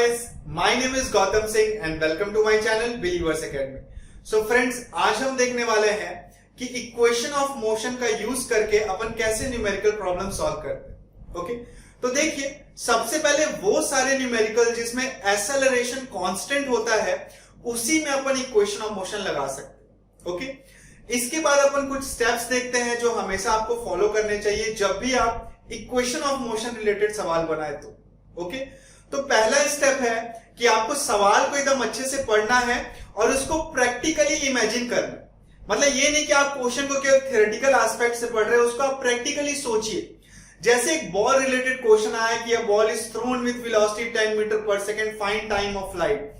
guys, my name is Gautam Singh and welcome to my channel Believers Academy. So friends, आज हम देखने वाले हैं कि इक्वेशन ऑफ मोशन का यूज करके अपन कैसे न्यूमेरिकल प्रॉब्लम सॉल्व करते हैं। ओके, तो देखिए सबसे पहले वो सारे न्यूमेरिकल जिसमें एक्सेलरेशन कांस्टेंट होता है उसी में अपन इक्वेशन ऑफ मोशन लगा सकते हैं। ओके, इसके बाद अपन कुछ स्टेप्स देखते हैं जो हमेशा आपको फॉलो करने चाहिए जब भी आप इक्वेशन ऑफ मोशन रिलेटेड सवाल बनाए तो। ओके, तो पहला स्टेप है कि आपको सवाल को एकदम अच्छे से पढ़ना है और उसको प्रैक्टिकली इमेजिन करना। मतलब ये नहीं कि आप क्वेश्चन को केवल थ्योरेटिकल एस्पेक्ट से पढ़ रहे हो, उसको आप प्रैक्टिकली सोचिए। जैसे एक बॉल रिलेटेड क्वेश्चन आया कि a ball is thrown with velocity 10 metre per second, find time of flight.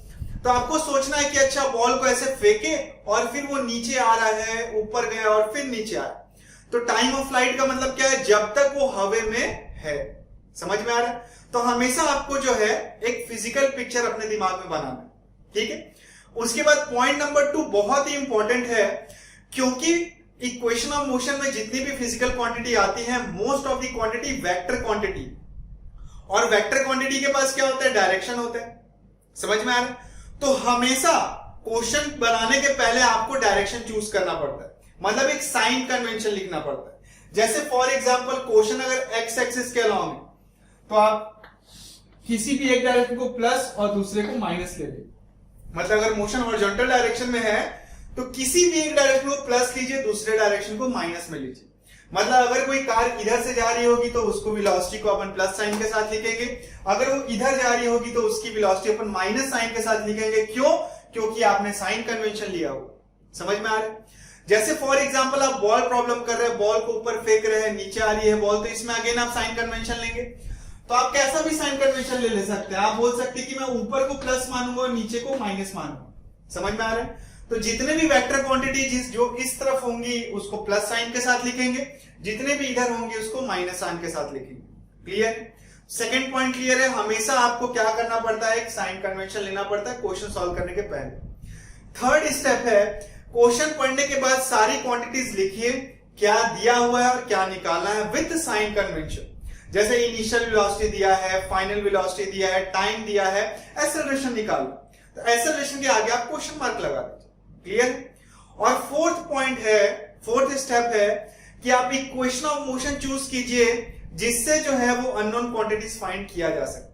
तो आपको सोचना है कि अच्छा बॉल को ऐसे फेंके और फिर वो नीचे आ रहा है, ऊपर गया और फिर नीचे आया। तो टाइम ऑफ फ्लाइट का मतलब क्या है? जब तक वो हवा में है। समझ में आ रहा है? तो हमेशा आपको जो है एक फिजिकल पिक्चर अपने दिमाग में बनाना है, ठीक है। उसके बाद पॉइंट नंबर 2 बहुत ही इंपॉर्टेंट है, क्योंकि इक्वेशन ऑफ मोशन में जितनी भी फिजिकल क्वांटिटी आती है most of the quantity vector quantity, और वेक्टर क्वांटिटी के पास क्या होता है? डायरेक्शन होता है। समझ में आ रहा है? तो हमेशा क्वेश्चन बनाने के पहले आपको डायरेक्शन चूज करना पड़ता है, मतलब एक साइन कन्वेंशन लिखना पड़ता है। जैसे फॉर एग्जांपल क्वेश्चन अगर एक्स एक्सिस के अलॉन्ग है तो आप किसी भी एक डायरेक्शन को प्लस और दूसरे को माइनस ले लीजिए। मतलब अगर मोशन हॉरिजॉन्टल डायरेक्शन में है तो किसी भी एक डायरेक्शन को प्लस लीजिए, दूसरे डायरेक्शन को माइनस में लीजिए। मतलब अगर कोई कार इधर से जा रही होगी तो उसको वेलोसिटी को अपन प्लस साइन के साथ लिखेंगे, अगर वो इधर जा रही होगी तो उसकी वेलोसिटी अपन माइनस साइन के साथ लिखेंगे। क्यों? क्योंकि आपने साइन कन्वेंशन लिया हो। समझ में आ रहा है? जैसे फॉर एग्जांपल आप बॉल प्रॉब्लम कर रहे हैं, बॉल को ऊपर फेंक रहे हैं, नीचे आ रही है बॉल, तो इसमें अगेन आप साइन कन्वेंशन लेंगे। तो आप कैसा भी साइन कन्वेंशन ले सकते हैं। आप बोल सकते हैं कि मैं ऊपर को प्लस मानूंगा और नीचे को माइनस मानूंगा। समझ में आ रहा है? तो जितने भी वेक्टर क्वांटिटी जो इस तरफ होंगी उसको प्लस साइन के साथ लिखेंगे, जितने भी इधर होंगे उसको माइनस साइन के साथ लिखेंगे। क्लियर? सेकंड पॉइंट क्लियर है? हमेशा आपको क्या करना पड़ता है? एक साइन कन्वेंशन लेना पड़ता है क्वेश्चन सॉल्व करने के पहले। थर्ड स्टेप है क्वेश्चन पढ़ने के बाद सारी क्वांटिटीज लिखिए, क्या दिया हुआ है और क्या निकालना है विद साइन कन्वेंशन। जैसे इनिशियल वेलोसिटी दिया है, फाइनल वेलोसिटी दिया है, टाइम दिया है, एक्सेलरेशन निकालो। तो एक्सेलरेशन के आगे आप क्वेश्चन मार्क लगा दीजिए। क्लियर? और फोर्थ स्टेप है कि आप इक्वेशन ऑफ मोशन चूज कीजिए जिससे जो है वो अननोन क्वांटिटीज फाइंड किया जा सकता है।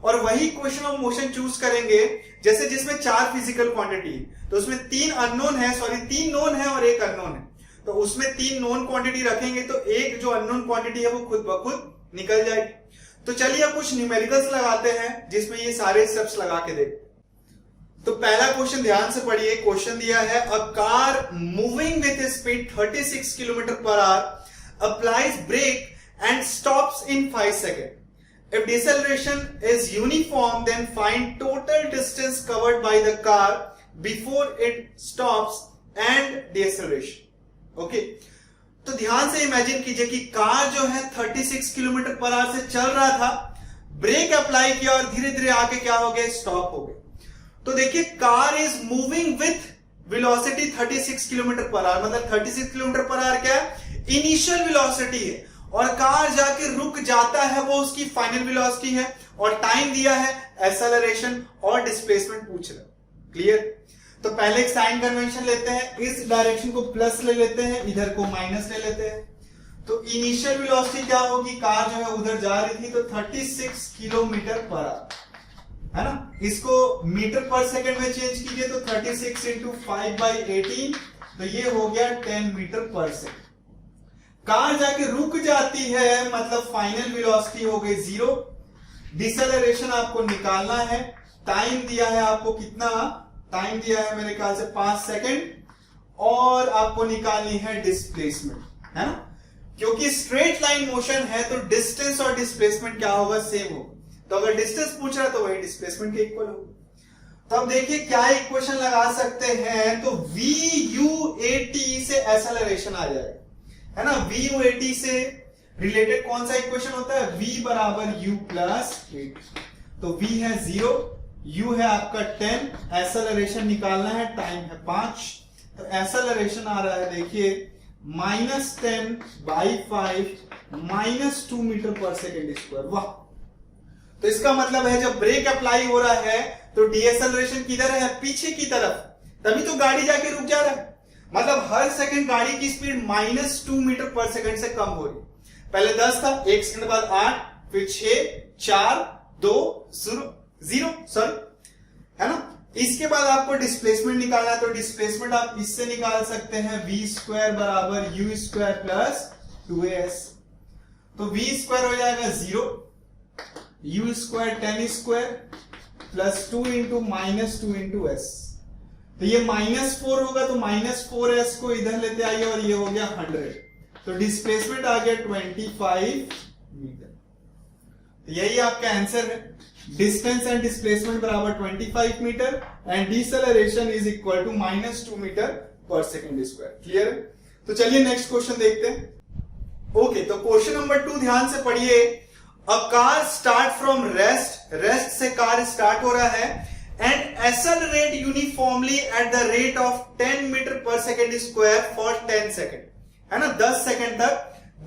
और वही इक्वेशन ऑफ मोशन चूज करेंगे जैसे जिसमें 4 फिजिकल क्वांटिटी तो उसमें 3 नोन है और एक अननोन है। तो उसमें 3 नोन क्वांटिटी रखेंगे तो एक जो अननोन क्वांटिटी है वो खुद ब खुद निकल जाएगी। तो चलिए अब कुछ न्यूमेरिकल्स लगाते हैं जिसमें ये सारे स्टेप्स लगा के देखते। तो पहला क्वेश्चन ध्यान से पढ़िए। क्वेश्चन दिया है a car moving with speed 36 kilometre per hour applies brake and stops in 5 second. If deceleration is uniform, then find total distance covered by the car before it stops and deceleration. Okay? तो ध्यान से imagine कीजिए कि car जो है 36 kilometre per our से चल रहा था, ब्रेक अप्लाई किया और धीरे धीरे आके क्या हो गया? स्टॉप हो गया। तो देखिए car is moving with velocity 36 kilometre per our, मतलब 36 किलोमीटर पर आवर क्या है? इनिशियल वेलोसिटी है, और कार जाके रुक जाता है वो उसकी फाइनल वेलोसिटी है, और टाइम दिया है, एक्सेलरेशन और डिस्प्लेसमेंट पूछ रहे। क्लियर? तो पहले एक साइन कन्वेंशन लेते हैं, इस डायरेक्शन को प्लस ले लेते हैं, इधर को माइनस ले लेते हैं। तो इनिशियल वेलोसिटी क्या होगी? कार जो है उधर जा रही थी तो 36 किलोमीटर पर आवर, है ना। इसको मीटर पर सेकंड में चेंज कीजिए तो 36 इंटू 5/18, तो ये हो गया 10 मीटर पर सेकंड। कार जाके रुक जाती है, मतलब फाइनल वेलोसिटी हो गई 0। डिसेलरेशन आपको निकालना है। टाइम दिया है आपको कितना? टाइम दिया है मेरे ख्याल से 5 सेकंड, और आपको निकालनी है डिस्प्लेसमेंट, है ना। क्योंकि स्ट्रेट लाइन मोशन है तो डिस्टेंस और डिस्प्लेसमेंट क्या होगा? सेम होगा। तो अगर डिस्टेंस पूछ रहा है तो वही डिस्प्लेसमेंट के इक्वल होगा। तो अब देखिए क्या इक्वेशन लगा सकते हैं। तो VUAT से एक्सेलरेशन आ जाएगा, है ना। VUAT से रिलेटेड कौन सा इक्वेशन होता है? V बराबर U प्लस 8। तो V है 0, U है आपका 10, एक्सेलरेशन निकालना है, टाइम है 5। तो एक्सेलरेशन आ रहा है देखिए -10/5 -2 मीटर पर सेकेंड स्क्वायर। वाह! तो इसका मतलब है जब ब्रेक अप्लाई हो रहा है तो डीएसेलरेशन किधर है, पीछे की तरफ, तभी तो गाड़ी जाके रुक जा रहा है। मतलब हर सेकंड गाड़ी की स्पीड -2 मीटर पर सेकंड से कम हो रही। पहले 10 था, 1 सेकंड बाद 8, फिर 6, 4, 2, 0 सॉरी, है ना। इसके बाद आपको डिस्प्लेसमेंट निकालना है, तो डिस्प्लेसमेंट आप इससे निकाल सकते हैं, v² बराबर u² प्लस 2as। तो v² हो जाएगा 0, u² 10² plus 2 into -2 into s। तो ये -4 होगा, तो -4s को इधर लेते आइए और ये हो गया 100। तो डिस्प्लेसमेंट आ गया 25 मीटर। तो यही आपका आंसर है। डिस्टेंस एंड डिस्प्लेसमेंट बराबर 25 metre and deceleration is equal to -2 metre per second square. Clear है? तो चलिए नेक्स्ट क्वेश्चन देखते हैं। ओके, तो क्वेश्चन नंबर 2 ध्यान से पढ़िए। A car start from rest से कार स्टार्ट हो रहा है and accelerate uniformly at the rate of 10 metre per second square for 10 second, है ना। 10 सेकंड तक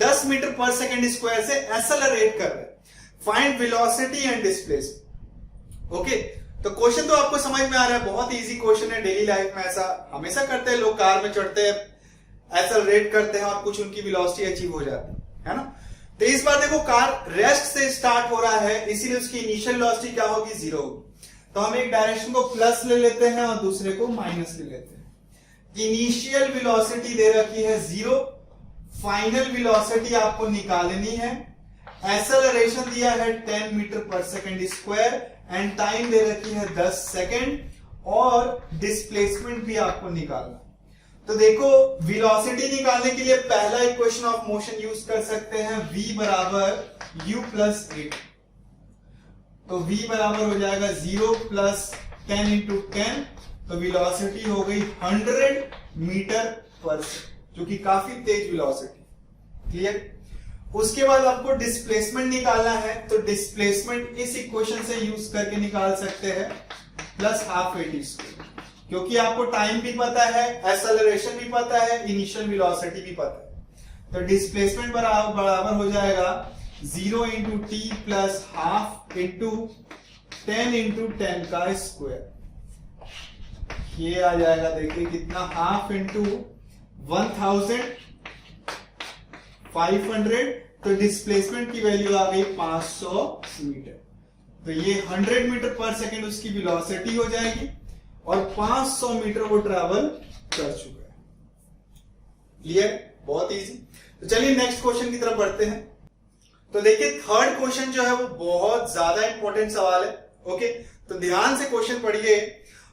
10 मीटर पर सेकंड स्क्वायर से एक्सेलरेट कर रहे हैं। Find velocity and displacement. Okay, तो क्वेश्चन तो आपको समझ में आ रहा है, बहुत इजी क्वेश्चन है। डेली लाइफ में ऐसा हमेशा करते हैं लोग, कार में चढ़ते हैं, एक्सेलरेट करते हैं और कुछ उनकी वेलोसिटी अचीव हो जाती है ना। तो इस बार देखो, कार रेस्ट से स्टार्ट हो रहा है, इसीलिए उसकी इनिशियल वेलोसिटी क्या होगी, 0 होगी। तो हम एक डायरेक्शन को प्लस ले लेते हैं और दूसरे को माइनस ले लेते हैं। इनिशियल वेलोसिटी दे रखी है 0, फाइनल वेलोसिटी आपको निकालनी है। एक्सेलरेशन दिया है 10 metre per second square and time दे रखी है 10 सेकंड और डिस्प्लेसमेंट भी आपको निकालना। तो देखो, वेलोसिटी निकालने के लिए पहला इक्वेशन ऑफ मोशन यूज कर सकते हैं, v बराबर u प्लस 8। तो v बराबर हो जाएगा 0 प्लस 10 इंटू 10, तो वेलोसिटी हो गई 100 मीटर पर सेकंड, जो कि काफी तेज वेलोसिटी। क्लियर? उसके बाद आपको डिस्प्लेसमेंट निकालना है, तो डिस्प्लेसमेंट इस इक्वेशन से यूज करके निकाल सकते हैं, प्लस हाफ at², क्योंकि आपको टाइम भी पता है, एक्सेलरेशन भी पता है, इनिशियल वेलोसिटी भी पता है। तो डिस्प्लेसमेंट बराबर हो जाएगा 0 into T plus half into 10 into 10 का स्क्वायर। ये आ जाएगा, देखिए कितना, हाफ इंटू 1500। तो डिस्प्लेसमेंट की वैल्यू आ गई 500 मीटर। तो ये 100 मीटर पर सेकंड उसकी वेलोसिटी हो जाएगी और 500 मीटर वो ट्रैवल कर चुका है। क्लियर? बहुत इजी। तो चलिए नेक्स्ट क्वेश्चन की तरफ बढ़ते हैं। तो देखिए, थर्ड क्वेश्चन जो है वो बहुत ज्यादा इंपॉर्टेंट सवाल है। ओके, तो ध्यान से क्वेश्चन पढ़िए।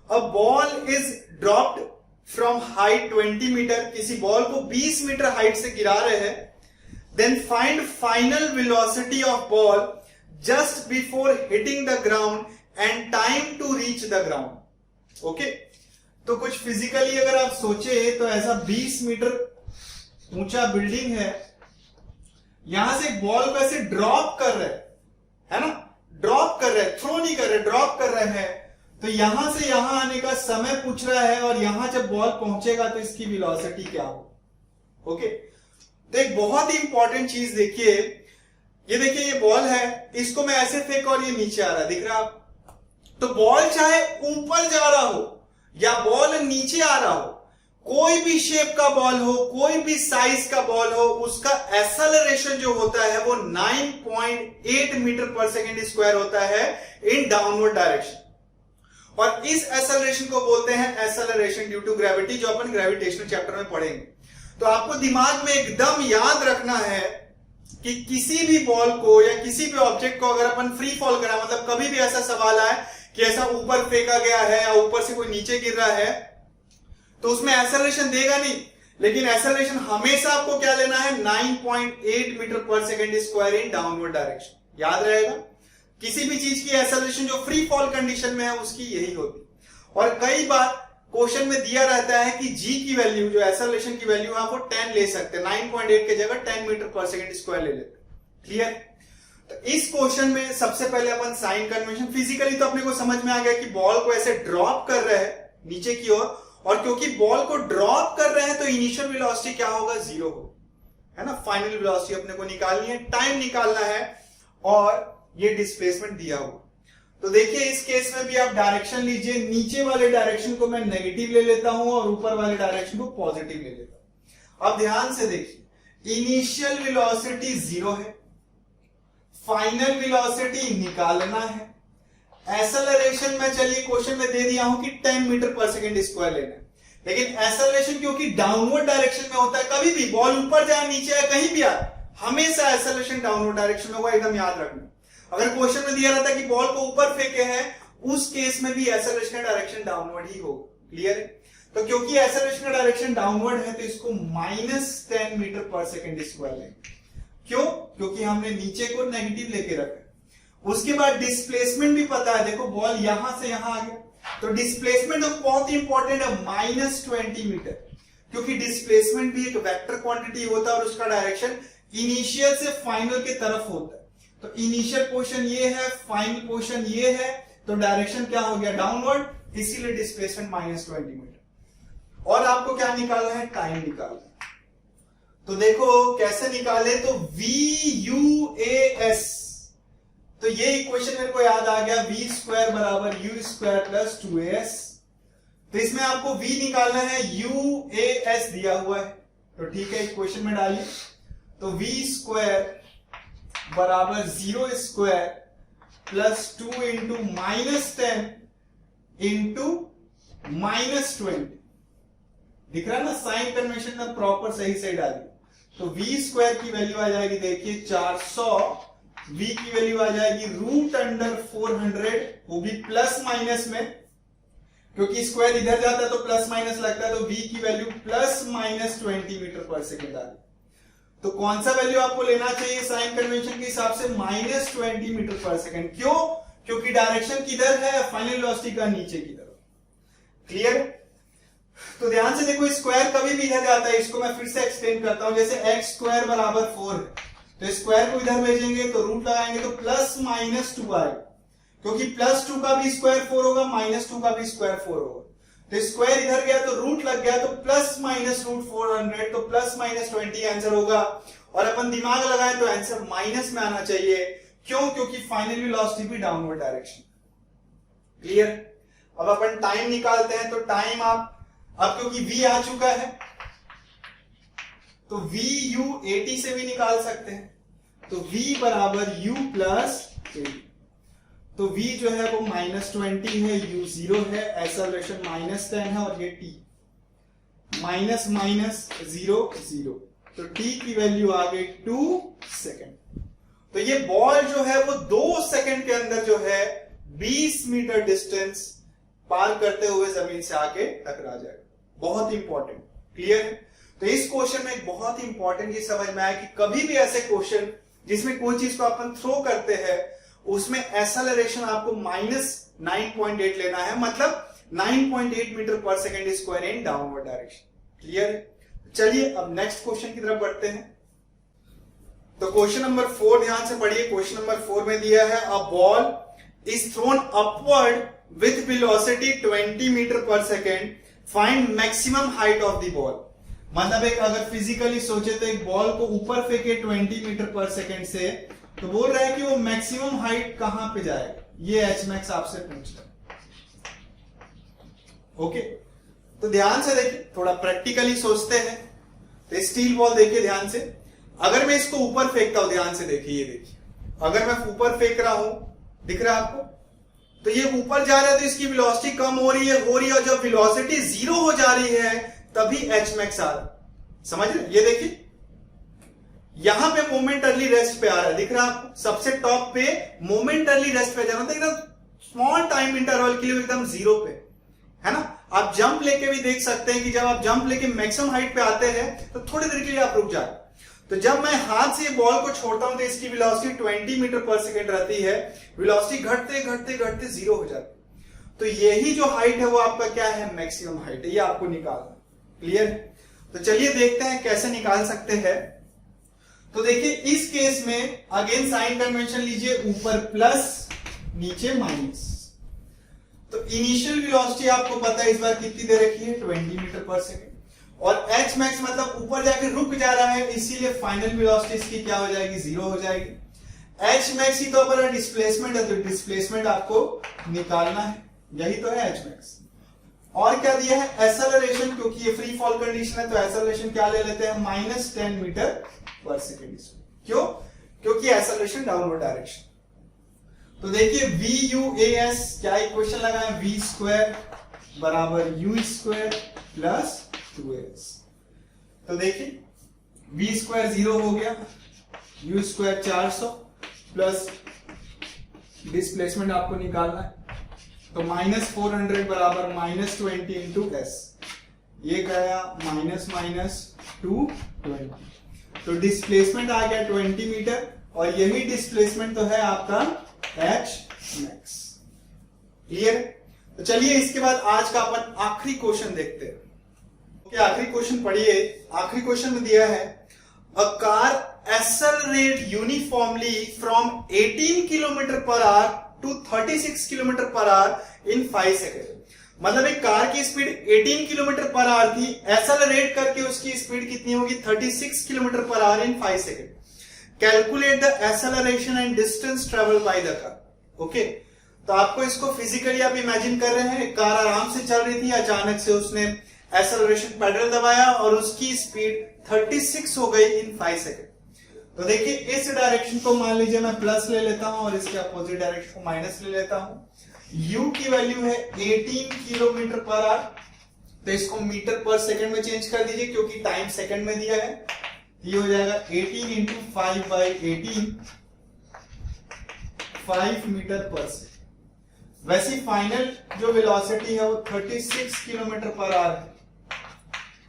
A ball is dropped from height 20 metre, किसी बॉल को 20 मीटर हाइट से गिरा रहे हैं। Then find final velocity of ball just before hitting the ground and time to reach the ground. Okay, तो कुछ फिजिकली अगर आप सोचे तो ऐसा 20 मीटर ऊंचा बिल्डिंग है, यहां से बॉल को ऐसे ड्रॉप कर रहे है ना, ड्रॉप कर रहे, थ्रो नहीं कर रहे, ड्रॉप कर रहे हैं। तो यहां से यहां आने का समय पूछ रहा है और यहां जब बॉल पहुंचेगा तो इसकी वेलोसिटी क्या हो। ओके, तो एक बहुत ही इंपॉर्टेंट चीज देखिए, ये देखिए ये बॉल है, इसको मैं ऐसे फेंक और ये नीचे आ रहा है, दिख रहा है आप। तो बॉल चाहे ऊपर जा रहा हो या बॉल नीचे आ रहा हो, कोई भी शेप का बॉल हो, कोई भी साइज का बॉल हो, उसका एक्सेलरेशन जो होता है वो 9.8 मीटर पर सेकंड स्क्वायर होता है इन डाउनवर्ड डायरेक्शन। और इस एक्सेलरेशन को बोलते हैं एक्सेलरेशन ड्यू टू ग्रेविटी, जो अपन ग्रेविटेशनल चैप्टर में पढ़ेंगे। तो आपको दिमाग में एकदम याद रखना है कि किसी भी बॉल को या किसी भी ऑब्जेक्ट को अगर अपन फ्री फॉल करा, मतलब कभी भी ऐसा सवाल आए कि ऐसा ऊपर फेंका गया है या ऊपर से कोई नीचे गिर रहा है, तो उसमें एक्सेलरेशन देगा नहीं, लेकिन एक्सेलरेशन हमेशा आपको क्या लेना है, 9.8 metre per second square in downward direction. याद रहेगा, किसी भी चीज की एक्सेलरेशन जो फ्री फॉल कंडीशन में है उसकी यही होती। और कई बार क्वेश्चन में दिया रहता है कि जी की वैल्यू, जो एक्सेलरेशन की वैल्यू है, वो 10 ले सकते हैं, 9.8 की जगह 10 मीटर पर सेकंड स्क्वायर ले लेते हैं। क्लियर? तो इस क्वेश्चन में सबसे पहले अपन साइन कन्वेंशन, फिजिकली तो अपने को समझ में आ गया कि बॉल को ऐसे ड्रॉप कर रहे हैं नीचे की ओर, और क्योंकि बॉल को ड्रॉप कर रहे हैं तो इनिशियल वेलोसिटी क्या होगा, 0 हो, है ना। फाइनल वेलोसिटी अपने को निकालनी है, टाइम निकालना है, और ये डिस्प्लेसमेंट दिया हुआ। तो देखिए इस केस में भी आप डायरेक्शन लीजिए, नीचे वाले डायरेक्शन को मैं नेगेटिव ले लेता हूं और ऊपर वाले डायरेक्शन को पॉजिटिव ले लेता हूं। अब ध्यान से देखिए, इनिशियल वेलोसिटी 0 है, फाइनल वेलोसिटी निकालना है, एक्सेलरेशन में चलिए क्वेश्चन में दे दिया हूं कि 10 मीटर पर सेकेंड स्क्वायर लेना है, लेकिन एक्सेलरेशन क्योंकि डाउनवर्ड डायरेक्शन में होता है, कभी भी बॉल ऊपर जाए नीचे आए कहीं भी आए हमेशा एक्सेलरेशन डाउनवर्ड डायरेक्शन में होगा, एकदम याद रखना। अगर क्वेश्चन में दिया रहता कि बॉल को ऊपर फेंके हैं, उस केस में भी एक्सेलरेशन का डायरेक्शन डाउनवर्ड ही होगा। क्लियर है? तो क्योंकि एक्सेलरेशन का डायरेक्शन डाउनवर्ड है तो इसको -10 मीटर पर सेकेंड स्क्वायर लेंगे। क्यों? क्योंकि हमने नीचे को नेगेटिव लेके रखा है। उसके बाद डिस्प्लेसमेंट भी पता है, देखो बॉल यहां से यहां आ गया, तो डिस्प्लेसमेंट तो बहुत इंपॉर्टेंट है, -20 मीटर, क्योंकि डिस्प्लेसमेंट भी एक वेक्टर क्वांटिटी होता है और उसका डायरेक्शन इनिशियल से फाइनल की तरफ होता है। तो इनिशियल पोर्शन ये है, फाइनल पोर्शन ये है, तो डायरेक्शन क्या हो गया? डाउनवर्ड, इसीलिए डिस्प्लेसमेंट -20 मीटर। और आपको क्या निकालना है? टाइम निकालना है। तो देखो कैसे निकाले, तो VUAS, तो ये इक्वेशन मेरे को याद आ गया, v² बराबर u² प्लस 2as। तो इसमें आपको v निकालना है, UAS दिया हुआ है, तो ठीक है इक्वेशन में डालिए। तो v² बराबर 0² प्लस 2 इंटू -10 इंटू -20, दिख रहा है ना? साइन कन्वेंशन में प्रॉपर सही सही डालिए। तो v² की वैल्यू आ जाएगी, देखिए 400, v की वैल्यू आ जाएगी √400, वो भी प्लस माइनस में, क्योंकि स्क्वायर इधर जाता है तो प्लस माइनस लगता है, तो v की वैल्यू +20 मीटर पर सेकेंड आ रही। तो कौन सा वैल्यू आपको लेना चाहिए साइन कन्वेंशन के हिसाब से? -20 मीटर पर सेकेंड। क्यों? क्योंकि डायरेक्शन किधर है? फाइनल वेलोसिटी का नीचे की तरफ। क्लियर? तो ध्यान से देखो, स्क्वायर कभी भी इधर जाता है, इसको मैं फिर से एक्सप्लेन करता हूं। जैसे x² बराबर 4 है, तो स्क्वायर को इधर भेजेंगे तो रूट लगाएंगे तो +-2 आएगा, क्योंकि +2 का भी स्क्वायर 4 होगा, -2 का भी स्क्वायर 4 होगा। तो स्क्वायर इधर गया तो रूट लग गया, तो +-√400, तो +-20 आंसर होगा। और अपन दिमाग लगाएं तो आंसर माइनस में आना चाहिए। क्यों? क्योंकि फाइनल वेलोसिटी भी डाउनवर्ड डायरेक्शन। क्लियर? अब अपन टाइम निकालते हैं, तो टाइम अब क्योंकि v आ चुका है तो VU80 से भी निकाल सकते हैं। तो v बराबर u प्लस 80, तो v जो है वो -20 है, u 0 है, एक्सेलरेशन -10 है, और ये t -0 0, तो t की वैल्यू आ गई 2 सेकेंड। तो ये बॉल जो है वो 2 सेकेंड के अंदर जो है 20 मीटर डिस्टेंस पार करते हुए जमीन से आके टकरा जाएगा। बहुत इंपॉर्टेंट। क्लियर है? तो इस क्वेश्चन में एक बहुत ही इंपॉर्टेंट ये समझ में आया कि कभी भी ऐसे क्वेश्चन जिसमें कोई चीज को अपन थ्रो करते हैं उसमें एक्सेलरेशन आपको -9.8 लेना है, मतलब 9.8 metre per second square in downward direction. Clear है? चलिए अब नेक्स्ट क्वेश्चन की तरफ बढ़ते हैं। तो क्वेश्चन नंबर 4 ध्यान से पढ़िए। क्वेश्चन नंबर 4 में दिया है, a ball is thrown upward with velocity 20 meter per second, find maximum height of the ball. मतलब एक अगर फिजिकली सोचे तो एक बॉल को ऊपर फेंके 20 मीटर पर सेकेंड से, तो बोल रहा है कि वो मैक्सिमम हाइट कहां पे जाएगा, ये Hmax आपसे पूछ रहा है। ओके, तो ध्यान से देखिए, थोड़ा प्रैक्टिकली सोचते हैं। तो स्टील बॉल देखिए ध्यान से, अगर मैं इसको ऊपर फेंकता हूं, ध्यान से देखिए, ये देखिए, अगर मैं ऊपर फेंक रहा हूं, दिख रहा है आपको, तो ये ऊपर जा रहा है तो इसकी वेलोसिटी कम हो रही है, और जब वेलोसिटी 0 हो जा रही है तभी Hmax आ रहा है। समझ रहे? ये देखिए, यहां पे मोमेंटरली रेस्ट पे आ रहा है, दिख रहा है आपको, सबसे टॉप पे मोमेंटरली रेस्ट पे जाना, तो एकदम स्मॉल टाइम इंटरवल के लिए एकदम 0 पे है ना। आप जंप लेके भी देख सकते हैं कि जब आप जंप लेके मैक्सिमम हाइट पे आते हैं तो थोड़ी देर के लिए आप रुक जाते। तो जब मैं हाथ से बॉल को छोड़ता हूं तो इसकी वेलोसिटी 20 मीटर पर सेकेंड रहती है, वेलोसिटी घटते घटते घटते 0 हो जाती। तो यही जो हाइट है वो आपका क्या है? मैक्सिमम हाइट है, ये आपको निकालना। क्लियर? तो चलिए देखते हैं कैसे निकाल सकते हैं। तो देखिए इस केस में अगेन साइन कन्वेंशन लीजिए, ऊपर प्लस नीचे माइनस। तो इनिशियल वेलोसिटी आपको पता है इस बार कितनी दे रखी है? 20 मीटर पर सेकेंड, और Hmax मतलब ऊपर जाके रुक जा रहा है, इसीलिए फाइनल वेलोसिटी इसकी क्या हो जाएगी? 0 हो जाएगी। एच मैक्स ही तो अपना डिस्प्लेसमेंट है, तो डिस्प्लेसमेंट आपको निकालना है, यही तो है एच मैक्स। और क्या दिया है एक्सेलरेशन, क्योंकि ये फ्री फॉल कंडीशन है तो एक्सेलरेशन क्या ले लेते हैं -10 मीटर पर सेकेंड। क्यों? क्योंकि एक्सेलरेशन डाउनवर्ड डायरेक्शन। तो देखिए VUAS क्या इक्वेशन लगाएं, v स्क्वायर बराबर u स्क्वायर प्लस 2as। तो देखिए v स्क्वायर 0 हो गया, u स्क्वायर 400 प्लस डिस्प्लेसमेंट आपको निकालना है, तो -400 बराबर -20 इंटू एस, ये गया -220। तो डिस्प्लेसमेंट आ गया 20 मीटर, और यही डिस्प्लेसमेंट तो है आपका एच मैक्स। क्लियर? तो चलिए इसके बाद आज का अपन आखिरी क्वेश्चन देखते हैं। आखिरी क्वेश्चन पढ़िए। आखिरी क्वेश्चन में दिया है a car accelerate uniformly from 18 km per hour to 36 km per hour in 5 seconds। मतलब एक कार की स्पीड 18 km per hour थी, एक्सेलरेट करके उसकी स्पीड कितनी होगी 36 km per hour in 5 seconds। Calculate the acceleration and distance travel by the car. Okay, तो आपको इसको फिजिकली आप इमेजिन कर रहे हैं, कार आराम से चल रही थी, अचानक से उसने एक्सेलरेशन पेडल दबाया और उसकी स्पीड 36 हो गई इन 5 सेकंड। तो देखिए इस डायरेक्शन को मान लीजिए मैं प्लस ले लेता हूं और इसके अपोजिट डायरेक्शन को माइनस ले लेता हूं। u की वैल्यू है 18 किलोमीटर पर आवर, तो इसको मीटर पर सेकंड में चेंज कर दीजिए क्योंकि टाइम सेकंड में दिया है। ये हो जाएगा 18 इंटू 5/18, 5 मीटर पर सेकंड। वैसे फाइनल जो वेलोसिटी है वो 36 किलोमीटर पर आवर है,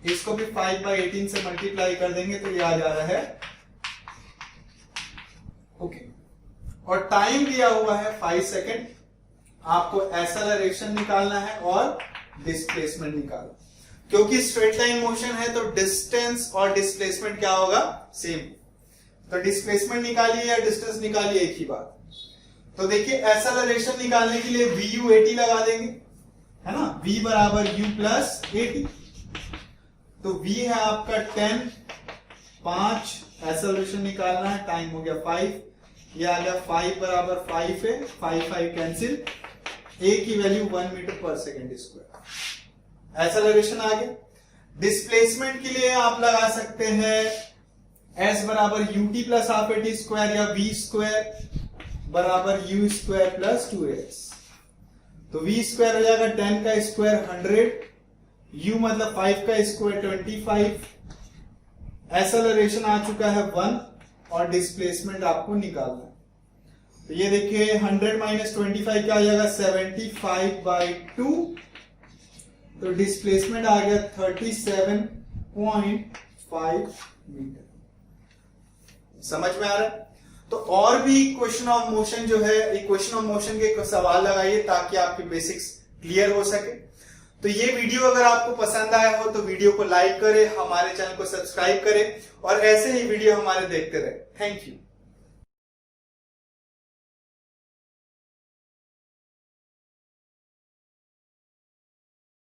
इसको भी 5/18 से मल्टीप्लाई कर देंगे तो ये आ जा रहा है। ओके, और टाइम दिया हुआ है 5 सेकंड। आपको एक्सेलरेशन निकालना है और डिस्प्लेसमेंट निकालना, क्योंकि स्ट्रेट लाइन मोशन है तो डिस्टेंस और डिस्प्लेसमेंट क्या होगा सेम। तो डिस्प्लेसमेंट निकालिए या डिस्टेंस निकालिए, एक ही बात। तो देखिए एक्सेलरेशन निकालने के लिए VU80 लगा देंगे, है ना, V बराबर U प्लस 80। तो V है आपका 10, 5 एक्सेलरेशन निकालना है, टाइम हो गया 5, ये आ गया 5 बराबर 5 है, 5 कैंसिल, A की value 1 metre per second square. Acceleration आ गया। डिस्प्लेसमेंट के लिए आप लगा सकते हैं S बराबर UT plus half AT square या V स्क्वायर बराबर U स्क्वायर प्लस 2AS। तो V स्क्वायर हो जाएगा 10 का स्क्वायर 100, U मतलब 5 का स्क्वायर 25, एक्सेलरेशन आ चुका है 1 और डिस्प्लेसमेंट आपको निकालना है। तो ये देखिए 100 माइनस 25 क्या आ जाएगा 75/2, तो डिस्प्लेसमेंट आ गया 37.5 मीटर। समझ में आ रहा है? तो और भी इक्वेशन ऑफ मोशन जो है, इक्वेशन ऑफ मोशन के सवाल लगाइए ताकि आपके बेसिक्स क्लियर हो सके। तो ये वीडियो अगर आपको पसंद आया हो तो वीडियो को लाइक करें, हमारे चैनल को सब्सक्राइब करें और ऐसे ही वीडियो हमारे देखते रहे। Thank you.